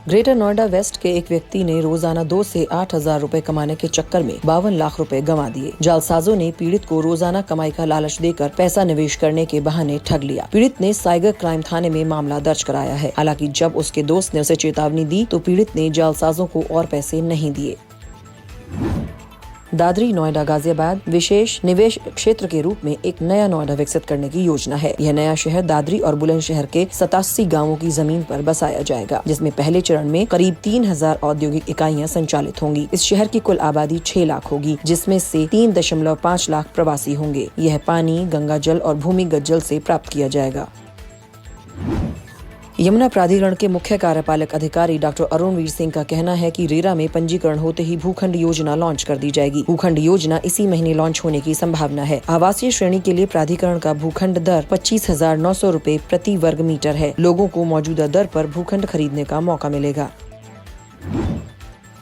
Greater Noida waste के एक व्यक्ति ने रोजाना 2 से 8 हजार रुपए कमाने के चक्कर में 52 लाख रुपए गंवा दिए। जालसाजों ने पीड़ित को रोजाना कमाई का लालच देकर पैसा निवेश करने के बहाने ठग लिया। पीड़ित ने साइबर क्राइम थाने में मामला दर्ज कराया है। हालांकि जब उसके दोस्त ने उसे चेतावनी दी तो पीड़ित ने जालसाजों को और पैसे नहीं दिए। दादरी नोएडा गाजियाबाद विशेष निवेश क्षेत्र के रूप में एक नया नोएडा विकसित करने की योजना है। यह नया शहर दादरी और बुलंदशहर के 87 गांवों की जमीन पर बसाया जाएगा, जिसमें पहले चरण में करीब 3000 औद्योगिक इकाइयां संचालित होंगी। इस शहर की कुल आबादी 6 लाख होगी, जिसमें से 3.5 लाख प्रवासी होंगे। यह पानी, गंगा जल और भूमिगत जल से प्राप्त किया जाएगा। यमुना प्राधिकरण के मुख्य कार्यपालक अधिकारी डॉक्टर अरुणवीर सिंह का कहना है कि रेरा में पंजीकरण होते ही भूखंड योजना लॉन्च कर दी जाएगी। भूखंड योजना इसी महीने लॉन्च होने की संभावना है। आवासीय श्रेणी के लिए प्राधिकरण का भूखंड दर 25,900 रुपए प्रति वर्ग मीटर है। लोगों को मौजूदा दर पर भूखंड खरीदने का मौका मिलेगा।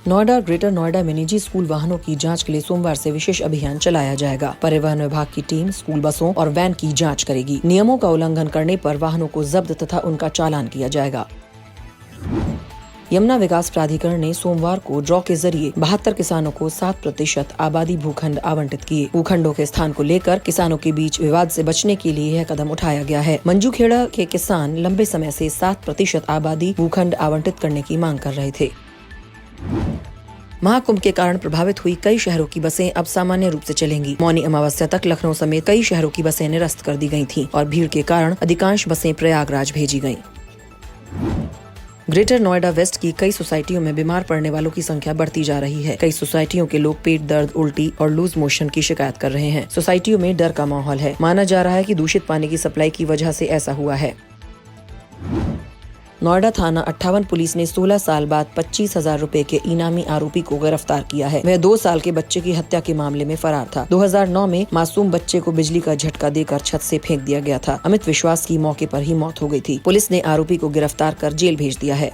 नोएडा ग्रेटर नोएडा में निजी स्कूल वाहनों की जांच के लिए सोमवार से विशेष अभियान चलाया जाएगा। परिवहन विभाग की टीम स्कूल बसों और वैन की जांच करेगी। नियमों का उल्लंघन करने पर वाहनों को जब्त तथा उनका चालान किया जाएगा। यमुना विकास प्राधिकरण ने सोमवार को ड्रॉ के जरिए 72 किसानों को 7% आबादी भूखंड आवंटित किए। भूखंडों के स्थान को लेकर किसानों के बीच विवाद से बचने के लिए यह कदम उठाया गया है। मंजूखेड़ा के किसान लंबे समय से 7% आबादी भूखंड आवंटित करने की मांग कर रहे थे। महाकुंभ के कारण प्रभावित हुई कई शहरों की बसें अब सामान्य रूप से चलेंगी। मौनी अमावस्या तक लखनऊ समेत कई शहरों की बसें निरस्त कर दी गई थीं और भीड़ के कारण अधिकांश बसें प्रयागराज भेजी गईं। ग्रेटर नोएडा वेस्ट की कई सोसाइटियों में बीमार पड़ने वालों की संख्या बढ़ती जा रही है। कई सोसाइटियों के लोग पेट दर्द, उल्टी और लूज मोशन की शिकायत कर रहे हैं। सोसाइटियों में डर का माहौल है। माना जा रहा है कि दूषित पानी की सप्लाई की वजह से ऐसा हुआ है। नोएडा थाना 58 पुलिस ने 16 साल बाद 25,000 रुपए के इनामी आरोपी को गिरफ्तार किया है। वह 2 साल के बच्चे की हत्या के मामले में फरार था। 2009 में मासूम बच्चे को बिजली का झटका देकर छत से फेंक दिया गया था। अमित विश्वास की मौके पर ही मौत हो गई थी। पुलिस ने आरोपी को गिरफ्तार कर जेल भेज दिया है।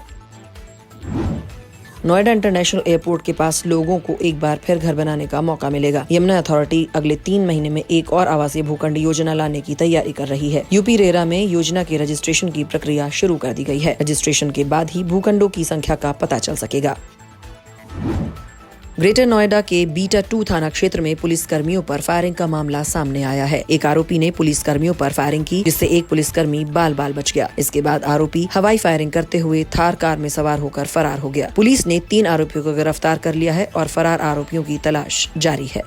नोएडा इंटरनेशनल एयरपोर्ट के पास लोगों को एक बार फिर घर बनाने का मौका मिलेगा। यमुना अथॉरिटी अगले 3 महीने में एक और आवासीय भूखंड योजना लाने की तैयारी कर रही है। यूपी रेरा में योजना के रजिस्ट्रेशन की प्रक्रिया शुरू कर दी गई है। रजिस्ट्रेशन के बाद ही भूखंडों की संख्या का पता चल सकेगा। ग्रेटर नोएडा के बीटा 2 थाना क्षेत्र में पुलिस कर्मियों पर फायरिंग का मामला सामने आया है। एक आरोपी ने पुलिस कर्मियों पर फायरिंग की, जिससे एक पुलिसकर्मी बाल बाल बच गया। इसके बाद आरोपी हवाई फायरिंग करते हुए थार कार में सवार होकर फरार हो गया। पुलिस ने 3 आरोपियों को गिरफ्तार कर लिया है और फरार आरोपियों की तलाश जारी है।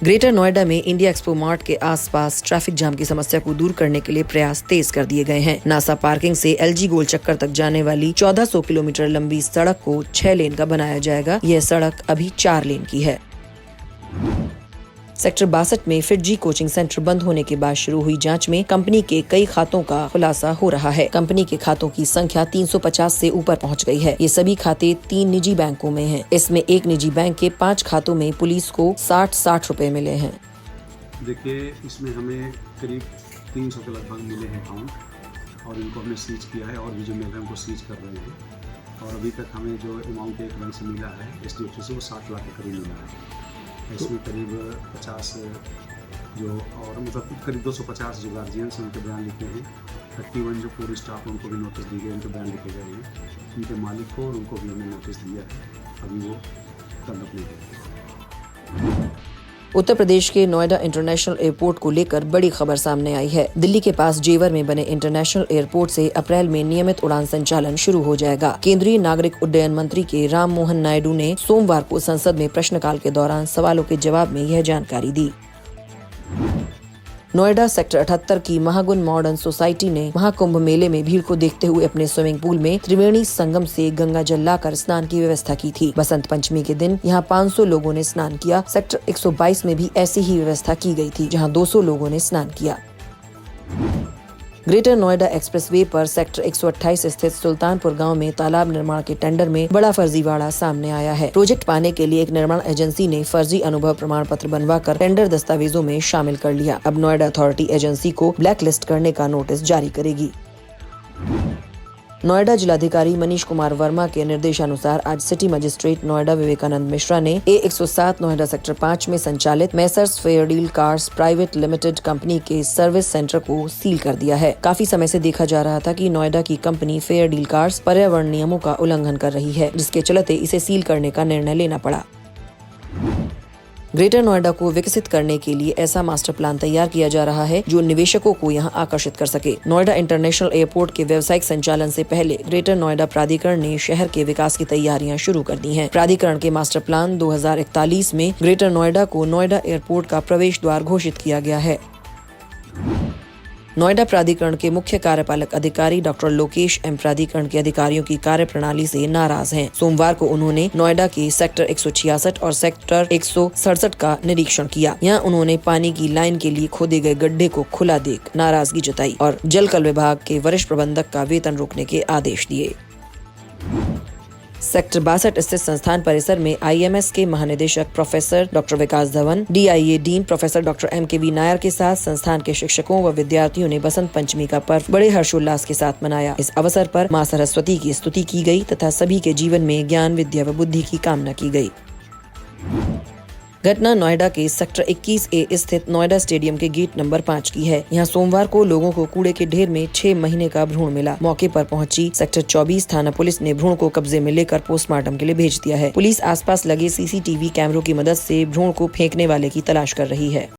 ग्रेटर नोएडा में इंडिया एक्सपो मार्ट के आसपास ट्रैफिक जाम की समस्या को दूर करने के लिए प्रयास तेज कर दिए गए हैं। नासा पार्किंग से एलजी गोल चक्कर तक जाने वाली 1400 किलोमीटर लंबी सड़क को 6 लेन का बनाया जाएगा। यह सड़क अभी 4 लेन की है। सेक्टर 62 में फिटजी कोचिंग सेंटर बंद होने के बाद शुरू हुई जांच में कंपनी के कई खातों का खुलासा हो रहा है। कंपनी के खातों की संख्या 350 से ऊपर पहुंच गई है। ये सभी खाते 3 निजी बैंकों में हैं। इसमें एक निजी बैंक के 5 खातों में पुलिस को 60 रुपए मिले हैं। देखिए, इसमें हमें करीब 300 के लगभग मिले हैं अकाउंट और इनको हमने सीज किया है और भी जो मिल रहे हैं उनको सीज कर रहे हैं। और अभी तक हमें जो अमाउंट एक बैंक से मिला है HDFC से वो 60 लाख के करीब मिला है। इसमें करीब 50 जो और मतलब करीब 250 जो गार्जियंस हैं उनके बयान लिखे हैं। 31 जो पूरी स्टाफ उनको भी नोटिस दिए गए, उनके बयान लिखे गए हैं। उनके मालिक को और उनको भी हमने नोटिस दिया है। अभी वो तलब नहीं गए। उत्तर प्रदेश के नोएडा इंटरनेशनल एयरपोर्ट को लेकर बड़ी खबर सामने आई है। दिल्ली के पास जेवर में बने इंटरनेशनल एयरपोर्ट से अप्रैल में नियमित उड़ान संचालन शुरू हो जाएगा। केंद्रीय नागरिक उड्डयन मंत्री के राम मोहन नायडू ने सोमवार को संसद में प्रश्नकाल के दौरान सवालों के जवाब में यह जानकारी दी। नोएडा सेक्टर 78 की महागुन मॉडर्न सोसाइटी ने महाकुंभ मेले में भीड़ को देखते हुए अपने स्विमिंग पूल में त्रिवेणी संगम से गंगा जल लाकर स्नान की व्यवस्था की थी। बसंत पंचमी के दिन यहां 500 लोगों ने स्नान किया। सेक्टर 122 में भी ऐसी ही व्यवस्था की गई थी, जहां 200 लोगों ने स्नान किया। ग्रेटर नोएडा एक्सप्रेसवे पर सेक्टर 128 स्थित सुल्तानपुर गांव में तालाब निर्माण के टेंडर में बड़ा फर्जीवाड़ा सामने आया है। प्रोजेक्ट पाने के लिए एक निर्माण एजेंसी ने फर्जी अनुभव प्रमाण पत्र बनवाकर टेंडर दस्तावेजों में शामिल कर लिया। अब नोएडा अथॉरिटी एजेंसी को ब्लैक लिस्ट करने का नोटिस जारी करेगी। नोएडा जिलाधिकारी मनीष कुमार वर्मा के निर्देशानुसार आज सिटी मजिस्ट्रेट नोएडा विवेकानंद मिश्रा ने A107 नोएडा सेक्टर 5 में संचालित messrs fair deal cars private limited company के सर्विस सेंटर को सील कर दिया है। काफी समय से देखा जा रहा था कि नोएडा की कंपनी फेयर डील कार्स पर्यावरण नियमों का उल्लंघन कर रही है, जिसके चलते इसे सील करने का निर्णय लेना पड़ा। ग्रेटर नोएडा को विकसित करने के लिए ऐसा मास्टर प्लान तैयार किया जा रहा है जो निवेशकों को यहां आकर्षित कर सके। नोएडा इंटरनेशनल एयरपोर्ट के व्यावसायिक संचालन से पहले ग्रेटर नोएडा प्राधिकरण ने शहर के विकास की तैयारियां शुरू कर दी हैं। प्राधिकरण के मास्टर प्लान 2041 में ग्रेटर नोएडा को नोएडा एयरपोर्ट का प्रवेश द्वार घोषित किया गया है। नोएडा प्राधिकरण के मुख्य कार्यपालक अधिकारी डॉक्टर लोकेश एम प्राधिकरण के अधिकारियों की कार्यप्रणाली से नाराज हैं। सोमवार को उन्होंने नोएडा के सेक्टर 166 और सेक्टर 167 का निरीक्षण किया। यहां उन्होंने पानी की लाइन के लिए खोदे गए गड्ढे को खुला देख नाराजगी जताई और जलकल विभाग के वरिष्ठ प्रबंधक का वेतन रोकने के आदेश दिए। सेक्टर 62 स्थित संस्थान परिसर में IMS के महानिदेशक professor doctor Vikas Dhawan, DIA dean professor doctor MKV Nair के साथ संस्थान के शिक्षकों व विद्यार्थियों ने बसंत पंचमी का पर्व बड़े हर्षोल्लास के साथ मनाया। इस अवसर पर मां सरस्वती की स्तुति की गई तथा सभी के जीवन में ज्ञान, विद्या व बुद्धि की कामना की गई। घटना नोएडा के सेक्टर 21A स्थित नोएडा स्टेडियम के गेट नंबर 5 की है। यहाँ सोमवार को लोगों को कूड़े के ढेर में 6 महीने का भ्रूण मिला। मौके पर पहुंची सेक्टर 24 थाना पुलिस ने भ्रूण को कब्जे में लेकर पोस्टमार्टम के लिए भेज दिया है। पुलिस आसपास लगे CCTV कैमरों की मदद से भ्रूण को फेंकने वाले की तलाश कर रही है।